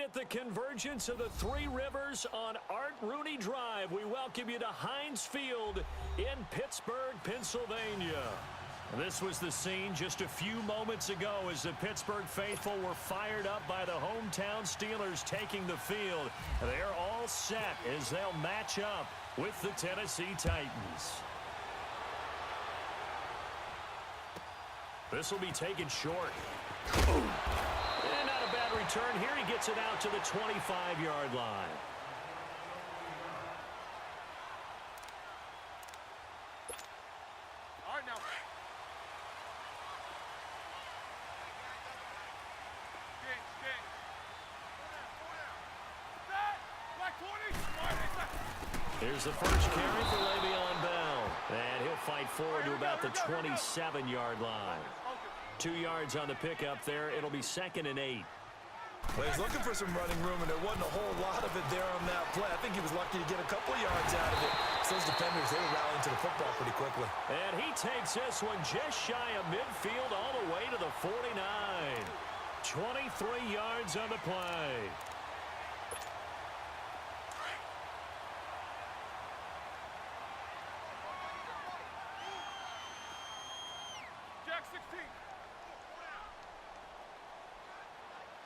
at the convergence of the Three Rivers on Art Rooney Drive, we welcome you to Heinz Field in Pittsburgh, Pennsylvania. This was the scene just a few moments ago as the Pittsburgh faithful were fired up by the hometown Steelers taking the field. They're all set as they'll match up with the Tennessee Titans. This will be taken short. And not a bad return here. He gets it out to the 25-yard line. All right, now. Here's the first carry for Le'Veon Bell. And he'll fight forward to about the 27-yard line. 2 yards on the pickup there. It'll be 2nd and 8. Well, he's looking for some running room, and there wasn't a whole lot of it there on that play. I think he was lucky to get a couple of yards out of it. So those defenders, they were rallying to the football pretty quickly. And he takes this one just shy of midfield all the way to the 49. 23 yards on the play. Jack 16.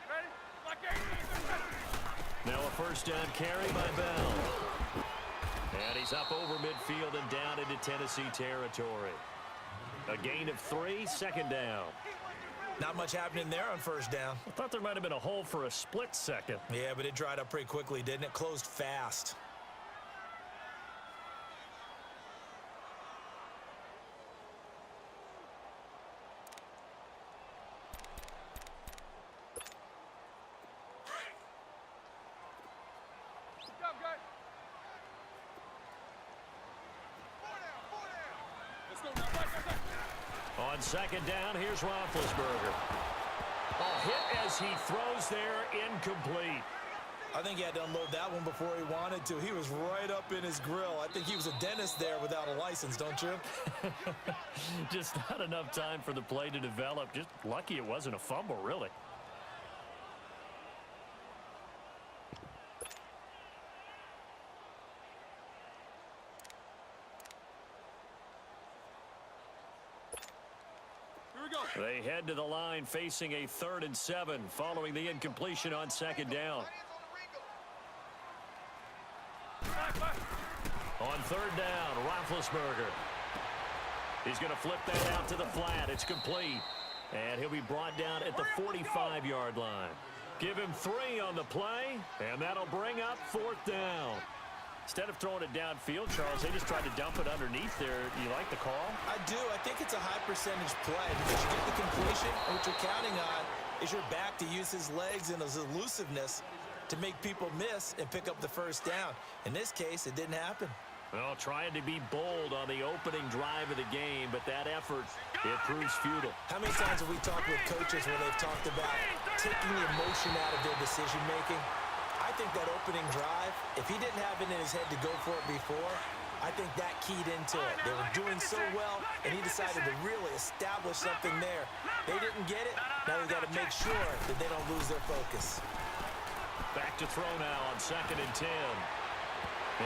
Ready? Like 80. Now a first down carry by Bell. And he's up over midfield and down into Tennessee territory. A gain of 3, 2nd down. Not much happening there on first down. I thought there might have been a hole for a split second. Yeah, but it dried up pretty quickly, didn't it? Closed fast. On 2nd down, here's Roethlisberger. A hit as he throws there, incomplete. I think he had to unload that one before he wanted to. He was right up in his grill. I think he was a dentist there without a license, don't you? Just not enough time for the play to develop. Just lucky it wasn't a fumble, really. They head to the line facing a 3rd and 7 following the incompletion on 2nd down. On 3rd down, Roethlisberger. He's going to flip that out to the flat. It's complete. And he'll be brought down at the 45-yard line. Give him 3 on the play, and that'll bring up 4th down. Instead of throwing it downfield, Charles, they just tried to dump it underneath there. You like the call? I do. I think it's a high percentage play because you get the completion, and what you're counting on is your back to use his legs and his elusiveness to make people miss and pick up the first down. In this case, it didn't happen. Well, trying to be bold on the opening drive of the game, but that effort, it proves futile. How many times have we talked with coaches where they've talked about taking the emotion out of their decision-making? I think that opening drive, if he didn't have it in his head to go for it before, I think that keyed into it. They were doing so well, and he decided to really establish something there. They didn't get it. Now we've got to make sure that they don't lose their focus. Back to throw now on 2nd and 10.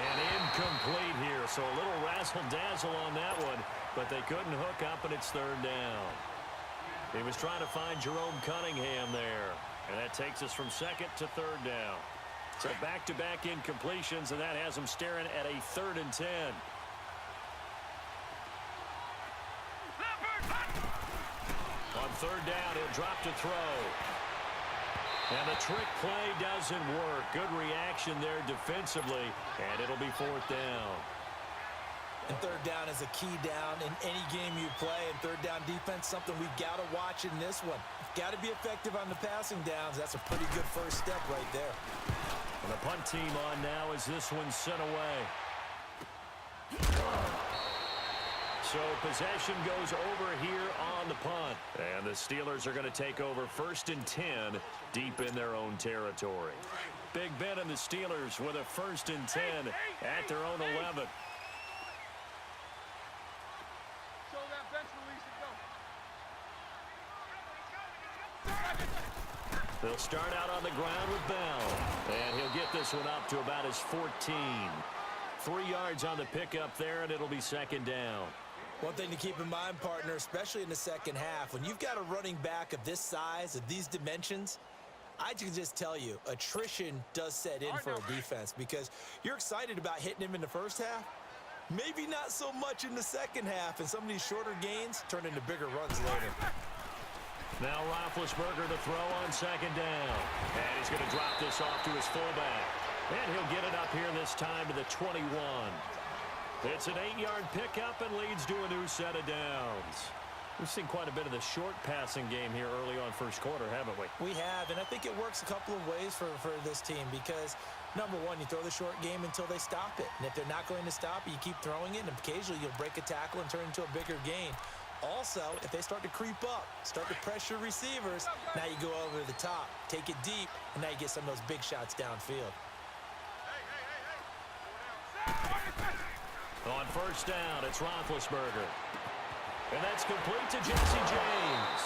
And incomplete here, so a little razzle-dazzle on that one, but they couldn't hook up, and it's 3rd down. He was trying to find Jerome Cunningham there, and that takes us from 2nd to 3rd down. So back-to-back incompletions, and that has them staring at a 3rd and 10. On 3rd down, he'll drop to throw. And the trick play doesn't work. Good reaction there defensively, and it'll be 4th down. And 3rd down is a key down in any game you play, and 3rd down defense, something we've got to watch in this one. Got to be effective on the passing downs. That's a pretty good first step right there. And the punt team on now as this one's sent away. So possession goes over here on the punt. And the Steelers are going to take over 1st and 10 deep in their own territory. Big Ben and the Steelers with a 1st and 10 at their own 11. Show that bench release and go. They'll start out on the ground with Bell. And he'll get this one up to about his 14. 3 yards on the pickup there, and it'll be second down. One thing to keep in mind, partner, especially in the second half, when you've got a running back of this size, of these dimensions, I can just tell you, attrition does set in for a defense because you're excited about hitting him in the first half. Maybe not so much in the second half, and some of these shorter gains turn into bigger runs later. Now Roethlisberger to throw on second down. And he's going to drop this off to his fullback. And he'll get it up here this time to the 21. It's an 8-yard pickup and leads to a new set of downs. We've seen quite a bit of the short passing game here early on first quarter, haven't we? We have, and I think it works a couple of ways for this team because, number one, you throw the short game until they stop it. And if they're not going to stop it, you keep throwing it, and occasionally you'll break a tackle and turn it into a bigger gain. Also, if they start to creep up, start to pressure receivers, now you go over the top, take it deep, and now you get some of those big shots downfield. On first down, it's Roethlisberger. And that's complete to Jesse James.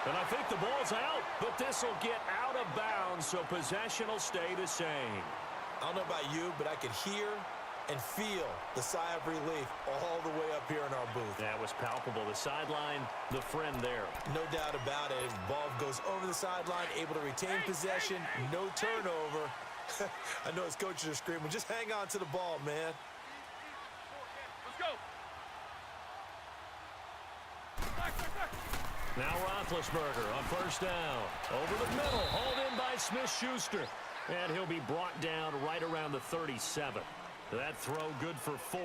And I think the ball's out, but this will get out of bounds, so possession will stay the same. I don't know about you, but I could hear and feel the sigh of relief all the way up here in our booth. That was palpable. The sideline, the friend there. No doubt about it. The ball goes over the sideline, able to retain possession, no turnover. I know his coaches are screaming, just hang on to the ball, man. Let's go. Now Roethlisberger on first down. Over the middle, hauled in by Smith-Schuster. And he'll be brought down right around the 37. That throw good for 4.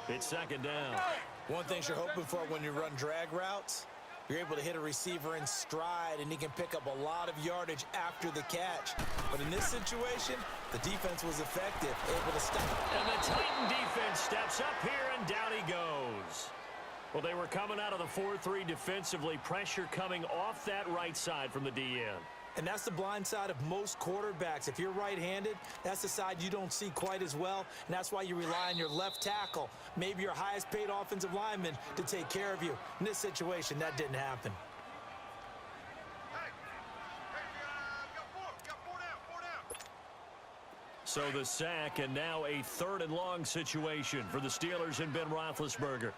It's second down. One thing you're hoping for when you run drag routes, you're able to hit a receiver in stride, and he can pick up a lot of yardage after the catch. But in this situation, the defense was effective, able to stop. And the Titan defense steps up here, and down he goes. Well, they were coming out of the 4-3 defensively. Pressure coming off that right side from the DN. And that's the blind side of most quarterbacks. If you're right-handed, that's the side you don't see quite as well, and that's why you rely on your left tackle, maybe your highest-paid offensive lineman, to take care of you. In this situation, that didn't happen. So the sack, and now a 3rd and long situation for the Steelers and Ben Roethlisberger.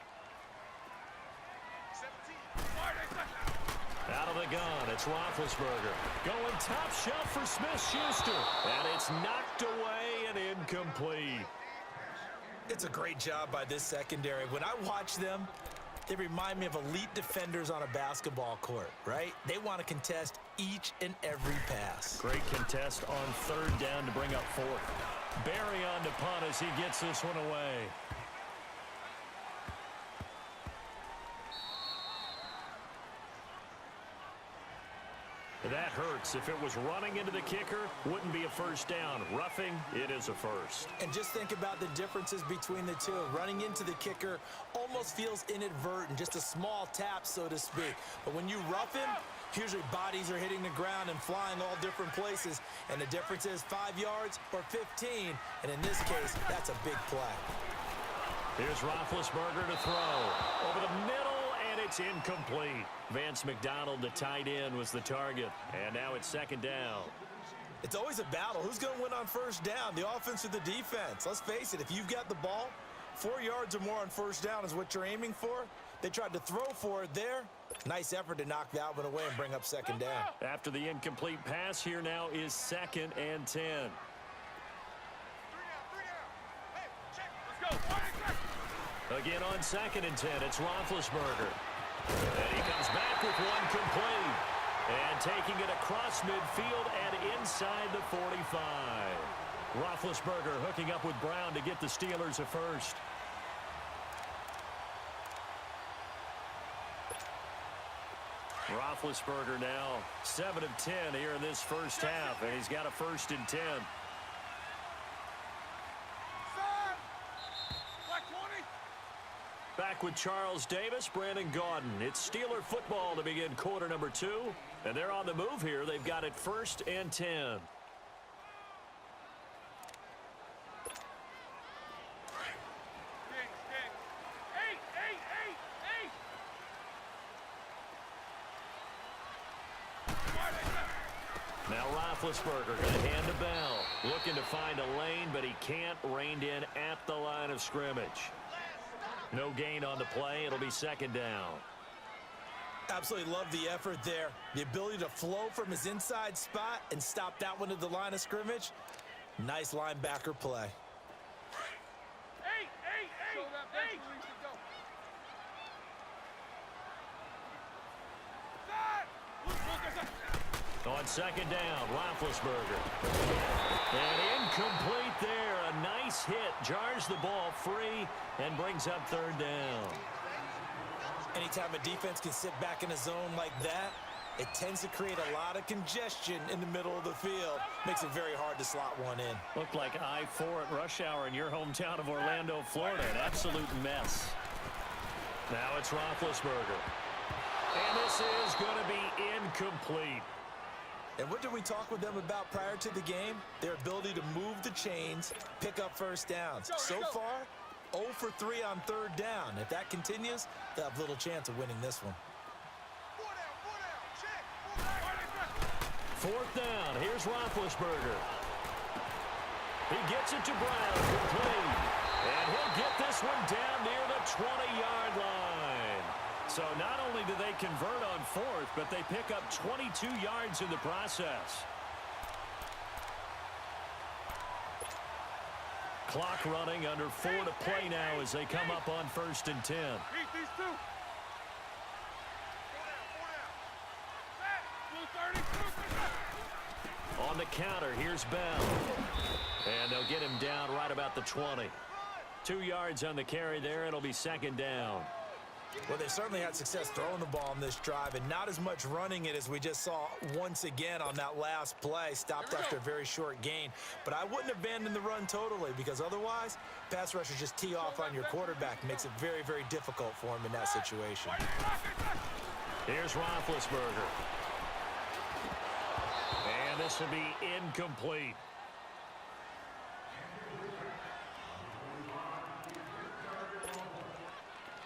Out of the gun, it's Roethlisberger. Going top shelf for Smith-Schuster. And it's knocked away and incomplete. It's a great job by this secondary. When I watch them, they remind me of elite defenders on a basketball court, right? They want to contest each and every pass. Great contest on 3rd down to bring up 4th. Barry on to punt as he gets this one away. That hurts. If it was running into the kicker, wouldn't be a first down. Roughing, it is a first. And just think about the differences between the two. Running into the kicker almost feels inadvertent, just a small tap, so to speak. But when you rough him, usually bodies are hitting the ground and flying all different places. And the difference is 5 yards or 15. And in this case, that's a big play. Here's Roethlisberger to throw. Over the middle. It's incomplete. Vance McDonald, the tight end, was the target. And now it's second down. It's always a battle. Who's going to win on first down, the offense or the defense? Let's face it, if you've got the ball, 4 yards or more on first down is what you're aiming for. They tried to throw for it there. Nice effort to knock that one away and bring up second down. After the incomplete pass, here now is 2nd and 10. Again on 2nd and 10, it's Roethlisberger. And he comes back with one complete. And taking it across midfield and inside the 45. Roethlisberger hooking up with Brown to get the Steelers a first. Roethlisberger now 7 of 10 here in this first half, and he's got a 1st and 10. Back with Charles Davis, Brandon Gaudin. It's Steeler football to begin quarter number 2. And they're on the move here. They've got it 1st and 10. Roethlisberger going to hand to Bell. Looking to find a lane, but he can't. Reined in at the line of scrimmage. No gain on the play. It'll be second down. Absolutely love the effort there. The ability to flow from his inside spot and stop that one at the line of scrimmage. Nice linebacker play. On second down, Roethlisberger. And incomplete there. A nice hit. Jars the ball free and brings up third down. Anytime a defense can sit back in a zone like that, it tends to create a lot of congestion in the middle of the field. Makes it very hard to slot one in. Looked like I-4 at rush hour in your hometown of Orlando, Florida. An absolute mess. Now it's Roethlisberger. And this is going to be incomplete. And what did we talk with them about prior to the game? Their ability to move the chains, pick up first downs. So far, 0 for 3 on third down. If that continues, they'll have little chance of winning this one. Fourth down. Here's Roethlisberger. He gets it to Brown. Complete. And he'll get this one down near the 20-yard line. So not only do they convert on fourth, but they pick up 22 yards in the process. Clock running, under 4 to play now as they come up on 1st and 10. On the counter, here's Bell. And they'll get him down right about the 20. 2 yards on the carry there. It'll be second down. Well, they certainly had success throwing the ball on this drive, and not as much running it as we just saw once again on that last play. Stopped after a very short gain. But I wouldn't abandon the run totally, because otherwise, pass rushers just tee off on your quarterback. Makes it very, very difficult for him in that situation. Here's Roethlisberger. And this will be incomplete.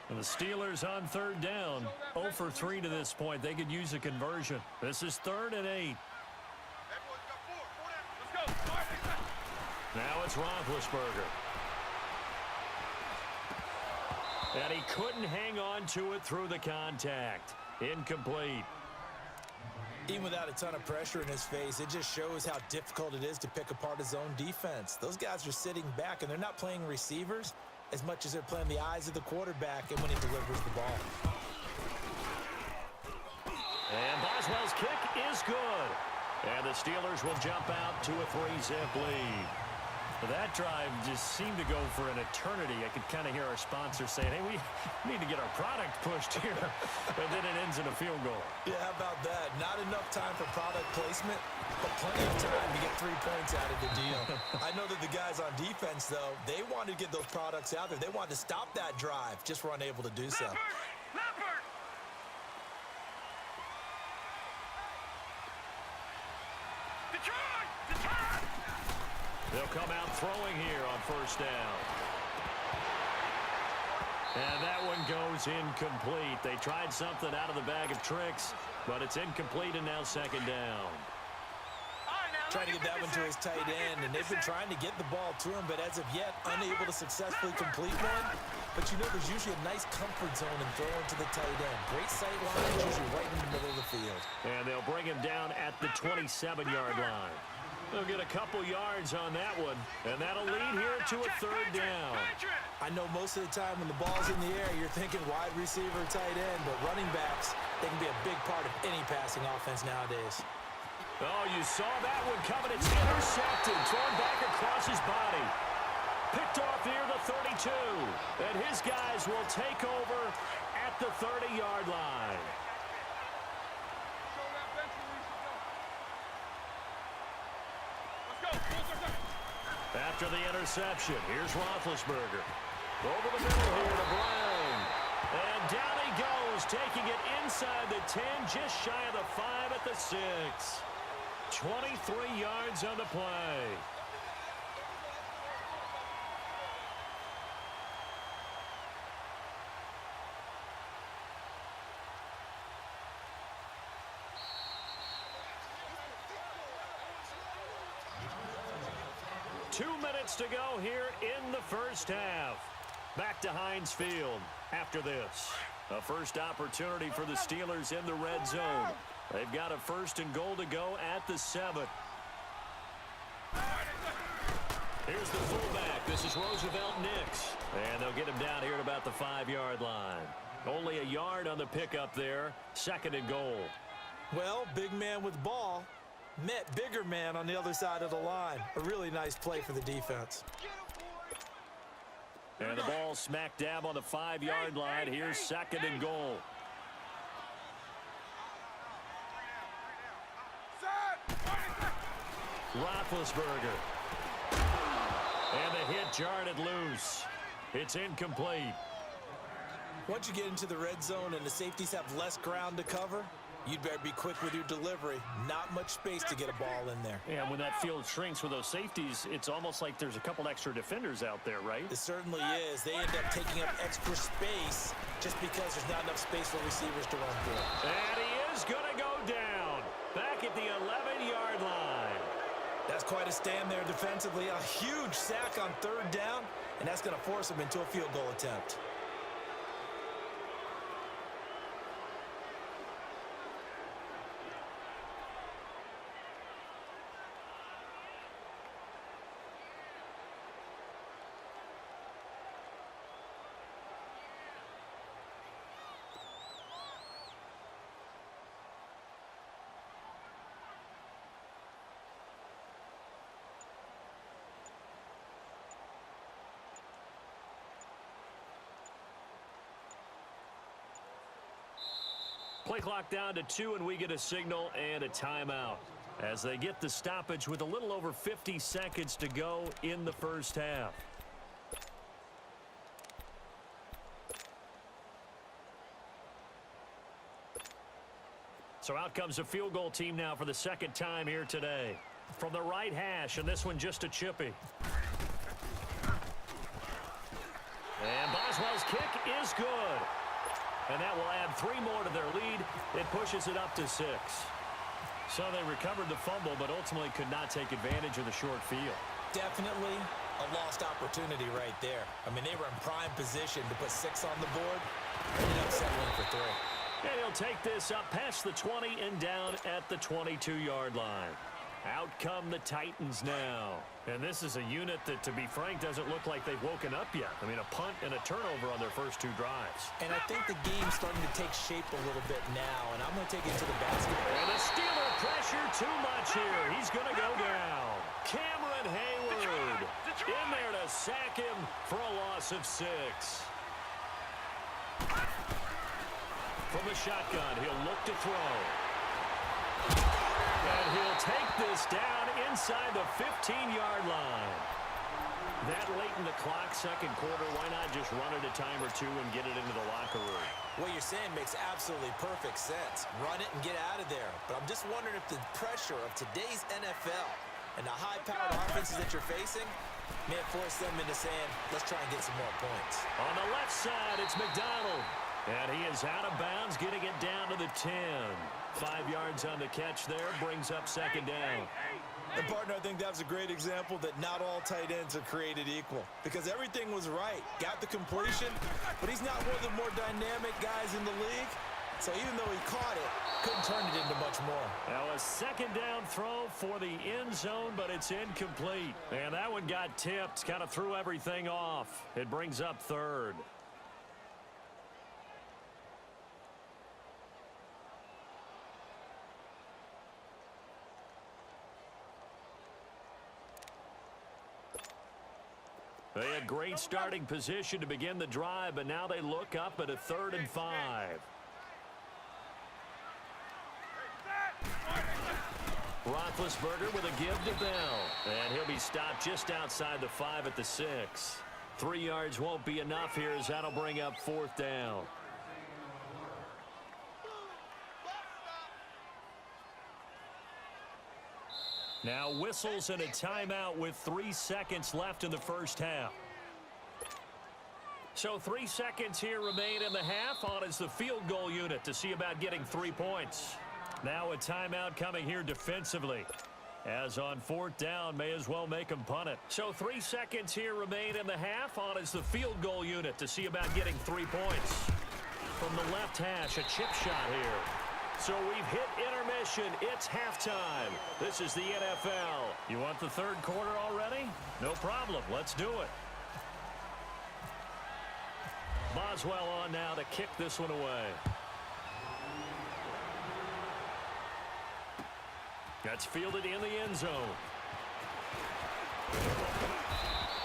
And the Steelers on third down. 0 for 3 to this point. They could use a conversion. This is 3rd and 8. Now it's Roethlisberger. And he couldn't hang on to it through the contact. Incomplete. Even without a ton of pressure in his face, it just shows how difficult it is to pick apart his own defense. Those guys are sitting back, and they're not playing receivers as much as they're playing the eyes of the quarterback and when he delivers the ball. And Boswell's kick is good. And the Steelers will jump out to a 3-zip lead. That drive just seemed to go for an eternity. I could kind of hear our sponsor saying, hey, we need to get our product pushed here. And then it ends in a field goal. Yeah, how about that? Not enough time for product placement, but plenty of time to get 3 points out of the deal. I know that the guys on defense, though, they wanted to get those products out there. They wanted to stop that drive, just were unable to do so. They'll come out throwing here on 1st down. And that one goes incomplete. They tried something out of the bag of tricks, but it's incomplete and now 2nd down. Trying to get that one to his tight end, and they've been trying to get the ball to him, but as of yet, unable to successfully complete one. But you know, there's usually a nice comfort zone in throwing to the tight end. Great sight line, usually right in the middle of the field. And they'll bring him down at the 27-yard line. They'll get a couple yards on that one, and that'll lead here to a 3rd down. I know most of the time when the ball's in the air, you're thinking wide receiver, tight end, but running backs, they can be a big part of any passing offense nowadays. Oh, you saw that one coming. It's intercepted, thrown back across his body. Picked off near the 32, and his guys will take over at the 30-yard line. After the interception, here's Roethlisberger. Over the middle here to Brown. And down he goes, taking it inside the 10, just shy of the 5 at the 6. 23 yards on the play. 2 minutes to go here in the first half. Back to Heinz Field after this. A first opportunity for the Steelers in the red zone. They've got a 1st and goal to go at the 7. Here's the fullback. This is Roosevelt Nix. And they'll get him down here at about the 5-yard line. Only a yard on the pickup there. 2nd and goal. Well, big man with ball met bigger man on the other side of the line. A really nice play for the defense. And the ball smack dab on the 5-yard line. Here's 2nd and goal. Roethlisberger. And the hit jarred it loose. It's incomplete. Once you get into the red zone and the safeties have less ground to cover, you'd better be quick with your delivery. Not much space to get a ball in there. Yeah, when that field shrinks with those safeties, it's almost like there's a couple extra defenders out there, right? It certainly is. They end up taking up extra space just because there's not enough space for receivers to run through. And he is going to go down. Back at the 11-yard line. That's quite a stand there defensively. A huge sack on 3rd down, and that's going to force them into a field goal attempt. Play clock down to 2, and we get a signal and a timeout as they get the stoppage with a little over 50 seconds to go in the first half. So out comes a field goal team now for the 2nd time here today. From the right hash, and this one just a chippy. And Boswell's kick is good. And that will add 3 more to their lead. It pushes it up to 6. So they recovered the fumble, but ultimately could not take advantage of the short field. Definitely a lost opportunity right there. I mean, they were in prime position to put 6 on the board. They ended up settling for 3. And he'll take this up past the 20 and down at the 22-yard line. Out come the Titans now. And this is a unit that, to be frank, doesn't look like they've woken up yet. I mean, a punt and a turnover on their first 2 drives. And I think the game's starting to take shape a little bit now, and I'm going to take it to the basket. And the Steeler pressure too much here. He's going to go down. Cameron Hayward in there to sack him for a loss of 6. From the shotgun, he'll look to throw. And he'll take this down inside the 15-yard line. That late in the clock, 2nd quarter, why not just run it a time or 2 and get it into the locker room? What you're saying makes absolutely perfect sense. Run it and get out of there. But I'm just wondering if the pressure of today's NFL and the high-powered offenses that you're facing may force them into saying, let's try and get some more points. On the left side, it's McDonald. And he is out of bounds, getting it down to the 10. 5 yards on the catch there, brings up 2nd down. And, partner, I think that was a great example that not all tight ends are created equal. Because everything was right. Got the completion, but he's not one of the more dynamic guys in the league. So even though he caught it, couldn't turn it into much more. Now a 2nd down throw for the end zone, but it's incomplete. And that one got tipped, kind of threw everything off. It brings up 3rd. They had great starting position to begin the drive, but now they look up at a 3rd and 5. Roethlisberger with a give to Bell. And he'll be stopped just outside the 5 at the 6. 3 yards won't be enough here as that'll bring up 4th down. Now whistles and a timeout with 3 seconds left in the first half. So 3 seconds here remain in the half. On is the field goal unit to see about getting 3 points. Now a timeout coming here defensively. As on fourth down, may as well make him punt it. So 3 seconds here remain in the half. On is the field goal unit to see about getting 3 points. From the left hash, a chip shot here. So we've hit intermission. It's halftime. This is the NFL. You want the third quarter already? No problem. Let's do it. Boswell on now to kick this one away. That's fielded in the end zone.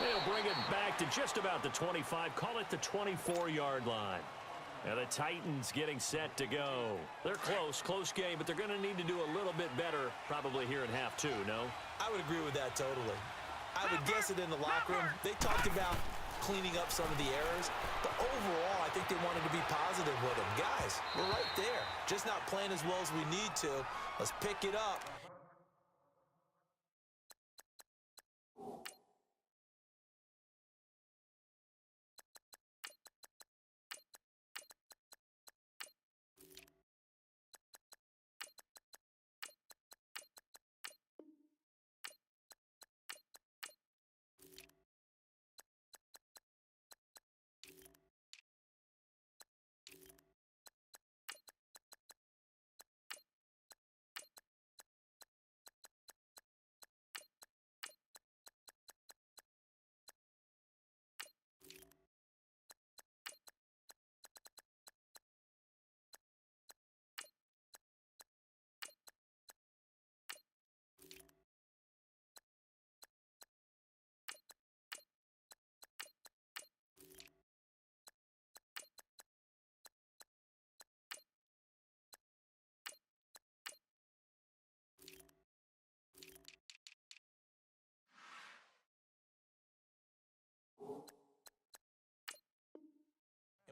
They'll bring it back to just about the 25. Call it the 24-yard line. And the Titans getting set to go. They're close game, but they're going to need to do a little bit better probably here in half two, no? I would agree with that totally. I would guess it in the locker room. They talked about cleaning up some of the errors, but overall, I think they wanted to be positive with them. Guys, we're right there. Just not playing as well as we need to. Let's pick it up.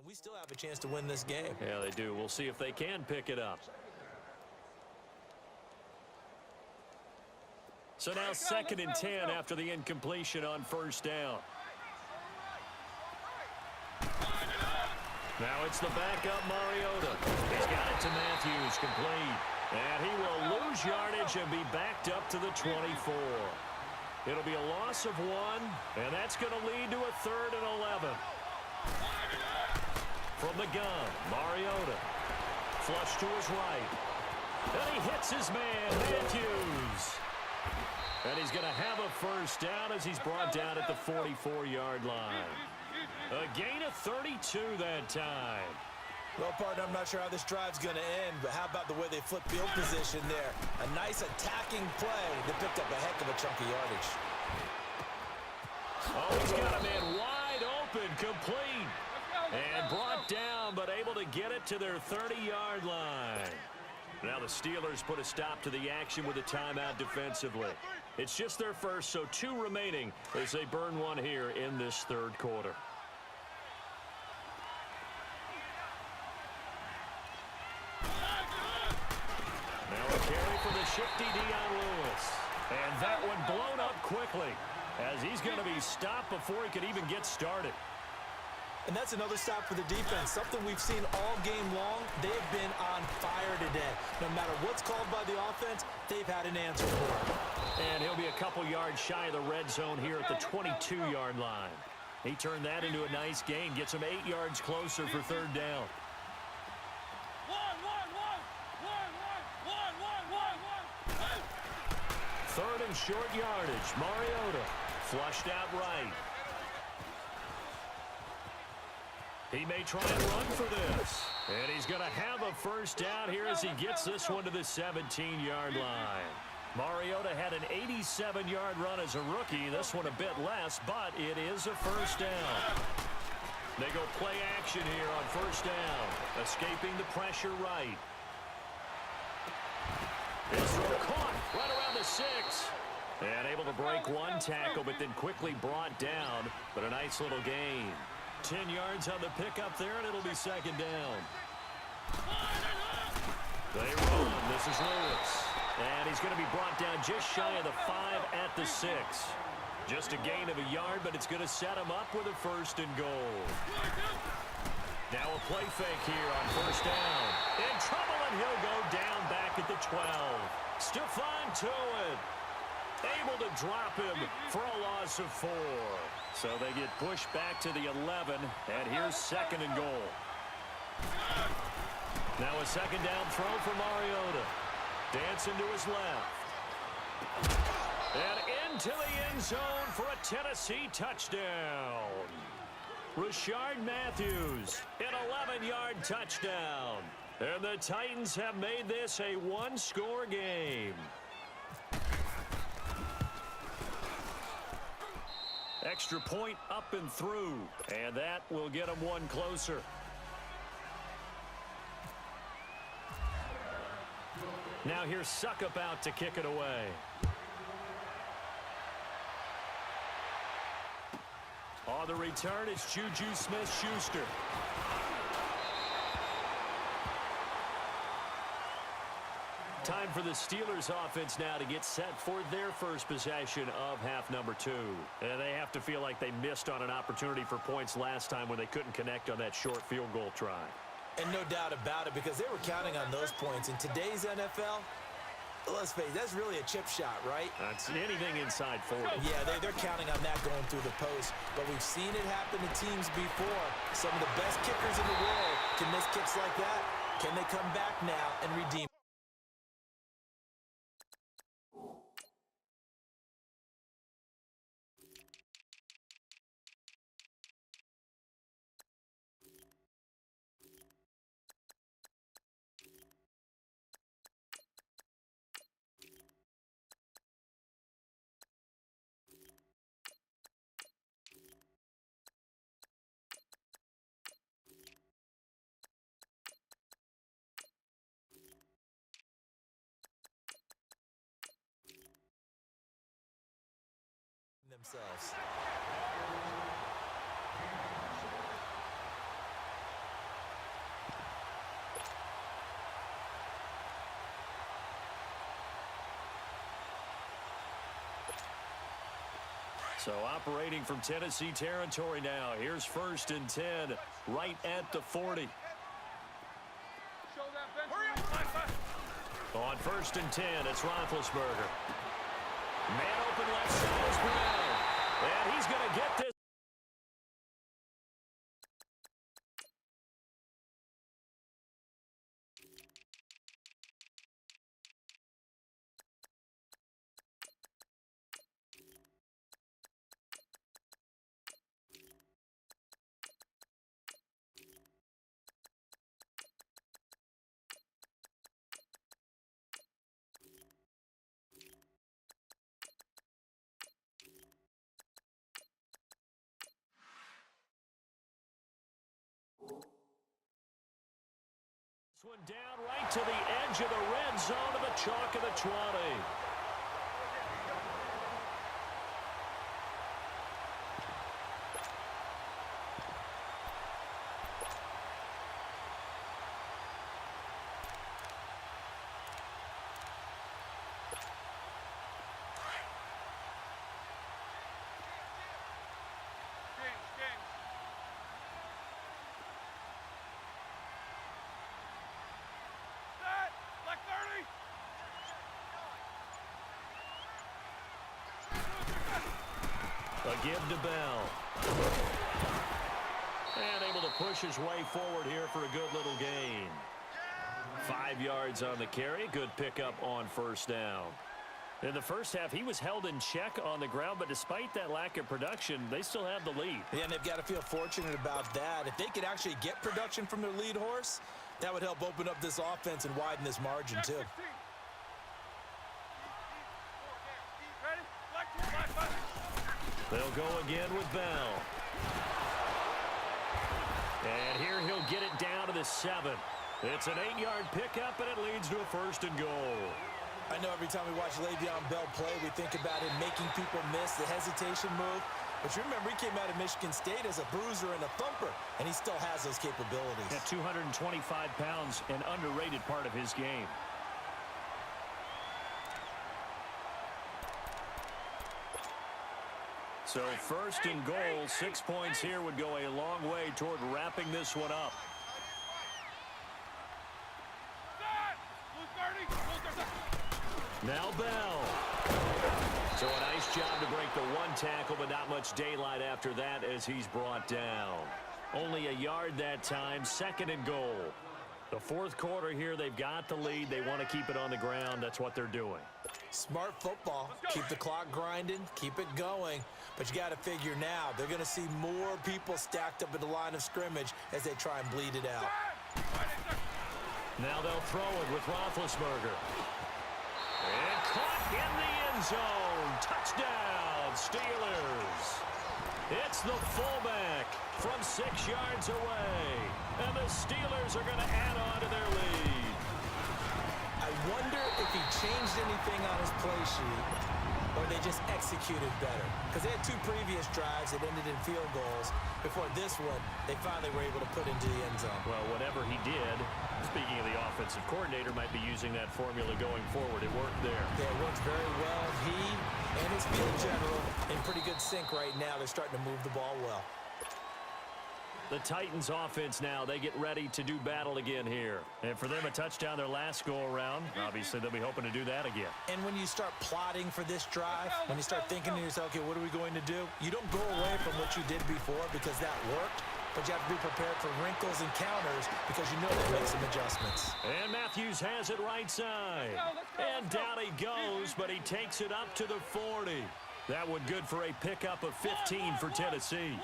And we still have a chance to win this game. Yeah, they do. We'll see if they can pick it up. So now 2nd and 10 after the incompletion on first down. Now it's the backup Mariota. He's got it to Matthews, complete. And he will lose yardage and be backed up to the 24. It'll be a loss of 1, and that's going to lead to a 3rd and 11. From the gun, Mariota. Flush to his right. And he hits his man, Matthews. And he's going to have a first down as he's brought down at the 44-yard line. A gain of 32 that time. Well, partner, I'm not sure how this drive's going to end, but how about the way they flip field position there? A nice attacking play that picked up a heck of a chunk of yardage. Oh, he's got a man wide open, complete. And brought down, but able to get it to their 30-yard line. Now the Steelers put a stop to the action with a timeout defensively. It's just their first, so 2 remaining as they burn 1 here in this 3rd quarter. Now a carry for the shifty Dion Lewis. And that one blown up quickly as he's going to be stopped before he could even get started. And that's another stop for the defense, something we've seen all game long. They've been on fire today. No matter what's called by the offense, they've had an answer for it. And he'll be a couple yards shy of the red zone here at the 22-yard line. He turned that into a nice gain, gets him 8 yards closer for 3rd down. 3rd and short yardage. Mariota flushed out right. He may try and run for this. And he's going to have a first down here as he gets this one to the 17-yard line. Mariota had an 87-yard run as a rookie. This one a bit less, but it is a first down. They go play action here on first down. Escaping the pressure right. His throw caught right around the 6. And able to break 1 tackle, but then quickly brought down. But a nice little gain. 10 yards on the pickup there, and it'll be 2nd down. They run. This is Lewis. And he's going to be brought down just shy of the 5 at the 6. Just a gain of a yard, but it's going to set him up with a 1st and goal. Now a play fake here on first down. In trouble, and he'll go down back at the 12. Stephon to it. able to drop him for a loss of 4. So they get pushed back to the 11, and here's 2nd and goal. Now a 2nd down throw for Mariota. Dancing to his left. And into the end zone for a Tennessee touchdown. Rashard Matthews, an 11-yard touchdown. And the Titans have made this a one-score game. Extra point up and through. And that will get them one closer. Now here's Suckup out to kick it away. On the return, it's Juju Smith-Schuster. Time for the Steelers offense now to get set for their first possession of half number 2. And they have to feel like they missed on an opportunity for points last time when they couldn't connect on that short field goal try. And no doubt about it, because they were counting on those points. In today's NFL, let's face it, that's really a chip shot, right? That's anything inside 40. Yeah, they're counting on that going through the post. But we've seen it happen to teams before. Some of the best kickers in the world can miss kicks like that. Can they come back now and redeem? Themselves. So operating from Tennessee territory now. Here's 1st and 10, right at the 40. On 1st and 10, it's Roethlisberger. Man open left side is Brown. And he's going to get this. One down right to the edge of the red zone of the chalk of the 20. A give to Bell. And able to push his way forward here for a good little gain. 5 yards on the carry. Good pickup on 1st down. In the first half, he was held in check on the ground, but despite that lack of production, they still have the lead. Yeah, and they've got to feel fortunate about that. If they could actually get production from their lead horse, that would help open up this offense and widen this margin, too. They'll go again with Bell. And here he'll get it down to the 7. It's an 8-yard pickup, and it leads to a 1st and goal. I know every time we watch Le'Veon Bell play, we think about him making people miss the hesitation move. But you remember, he came out of Michigan State as a bruiser and a thumper, and he still has those capabilities. At 225 pounds, an underrated part of his game. So 1st and goal, 6 points here would go a long way toward wrapping this one up. Now Bell. So a nice job to break the one tackle, but not much daylight after that as he's brought down. Only a yard that time, 2nd and goal. The fourth quarter here, they've got the lead. They want to keep it on the ground. That's what they're doing. Smart football. Keep the clock grinding. Keep it going. But you got to figure now, they're going to see more people stacked up at the line of scrimmage as they try and bleed it out. Now they'll throw it with Roethlisberger. And caught in the end zone. Touchdown, Steelers. It's the fullback from 6 yards away. And the Steelers are going to add on to their lead. I wonder if he changed anything on his play sheet or they just executed better. Because they had 2 previous drives that ended in field goals. Before this one, they finally were able to put into the end zone. Well, whatever he did, speaking of the offensive coordinator, might be using that formula going forward. It worked there. Yeah, it works very well. He and his field general in pretty good sync right now. They're starting to move the ball well. The Titans offense now, they get ready to do battle again here. And for them, a touchdown their last go-around. Obviously, they'll be hoping to do that again. And when you start plotting for this drive, when you start thinking to yourself, okay, what are we going to do? You don't go away from what you did before because that worked, but you have to be prepared for wrinkles and counters because you know they'll make some adjustments. And Matthews has it right side. And down he goes, but he takes it up to the 40. That one good for a pickup of 15 for Tennessee.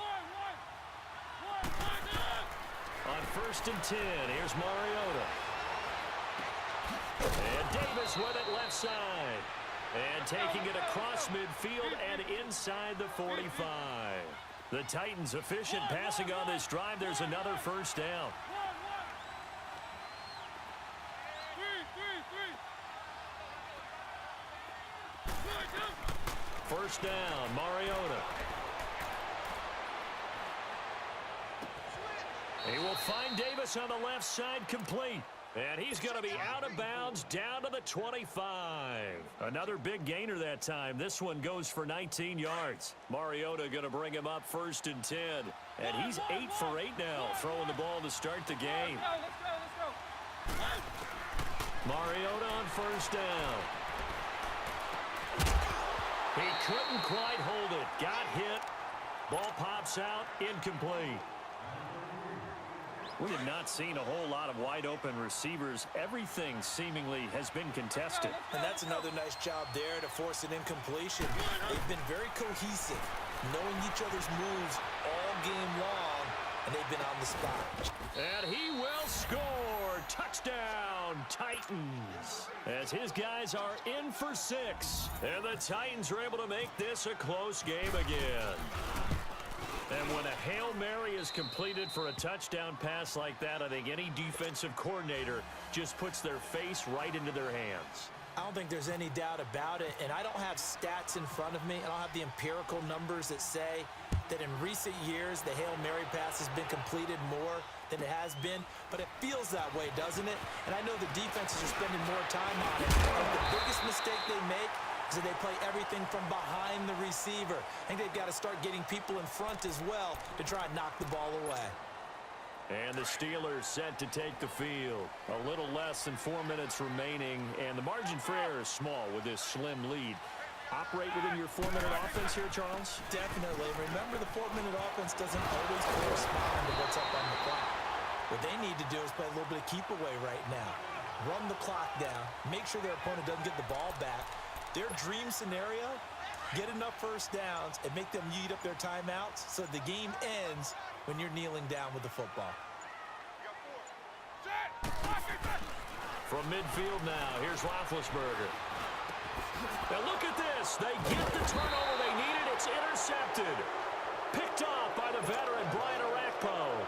On 1st and 10, here's Mariota. And Davis with it left side. And taking it across midfield and inside the 45. The Titans efficient passing on this drive. There's another first down. First down, Mariota. He will find Davis on the left side complete. And he's going to be out of bounds down to the 25. Another big gainer that time. This one goes for 19 yards. Mariota going to bring him up 1st and 10. And he's 8 for 8 now, throwing the ball to start the game. Mariota on 1st down. He couldn't quite hold it. Got hit. Ball pops out, incomplete. We have not seen a whole lot of wide-open receivers. Everything seemingly has been contested. And that's another nice job there to force an incompletion. They've been very cohesive, knowing each other's moves all game long, and they've been on the spot. And he will score. Touchdown, Titans. As his guys are in for 6. And the Titans are able to make this a close game again. And when a Hail Mary is completed for a touchdown pass like that, I think any defensive coordinator just puts their face right into their hands. I don't think there's any doubt about it, and I don't have stats in front of me. I don't have the empirical numbers that say that in recent years the Hail Mary pass has been completed more than it has been, but it feels that way, doesn't it? And I know the defenses are spending more time on it. And the biggest mistake they make is that they play everything from behind the receiver. I think they've got to start getting people in front as well to try and knock the ball away. And the Steelers set to take the field. A little less than 4 minutes remaining, and the margin for error is small with this slim lead. Operate within your 4-minute offense here, Charles? Definitely. Remember, the 4-minute offense doesn't always correspond to what's up on the clock. What they need to do is play a little bit of keep away right now. Run the clock down. Make sure their opponent doesn't get the ball back. Their dream scenario, get enough first downs and make them eat up their timeouts so the game ends when you're kneeling down with the football. From midfield now, here's Roethlisberger. Now look at this. They get the turnover they needed. It's intercepted. Picked off by the veteran, Brian Orakpo.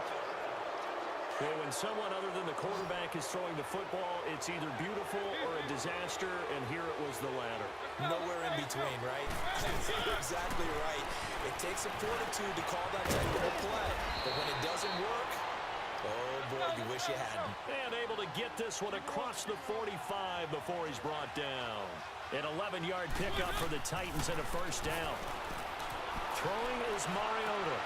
Well, when someone other than the quarterback is throwing the football, it's either beautiful or a disaster, and here it was the latter. Nowhere in between, right? You're exactly right. It takes a fortitude to call that type of a play, but when it doesn't work, oh boy, you wish you hadn't. And able to get this one across the 45 before he's brought down. An 11-yard pickup for the Titans and a first down. Throwing is Mariota.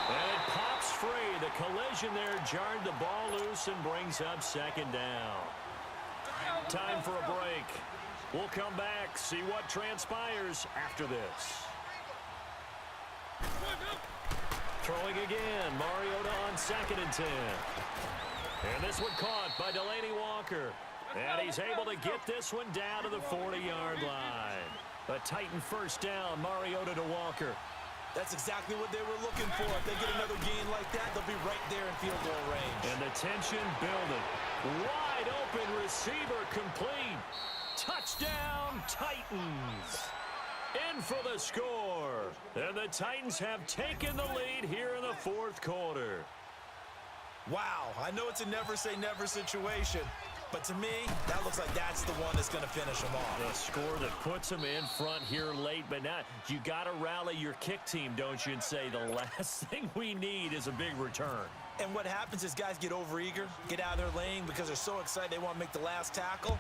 And it pops free. The collision there jarred the ball loose and brings up 2nd down. Time for a break. We'll come back, see what transpires after this. Throwing again, Mariota on 2nd and 10. And this one caught by Delaney Walker. And he's able to get this one down to the 40-yard line. A Titan first down, Mariota to Walker. That's exactly what they were looking for. If they get another gain like that, they'll be right there in field goal range. And the tension building. Wide open receiver complete. Touchdown, Titans. In for the score. And the Titans have taken the lead here in the 4th quarter. Wow, I know it's a never-say-never situation, but to me, that looks like that's the one that's going to finish them off. The score that puts them in front here late, but now you got to rally your kick team, don't you, and say the last thing we need is a big return. And what happens is guys get overeager, get out of their lane because they're so excited they want to make the last tackle.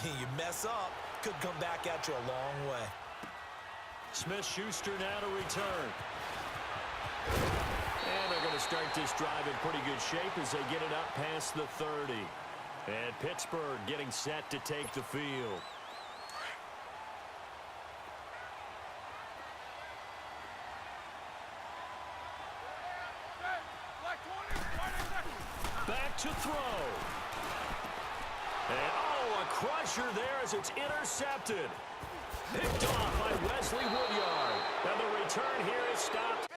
You mess up, could come back at you a long way. Smith-Schuster now to return. And they're going to start this drive in pretty good shape as they get it up past the 30. And Pittsburgh getting set to take the field. Back to throw. And a crusher there as it's intercepted. Picked off by Wesley Woodyard. And the return here is stopped.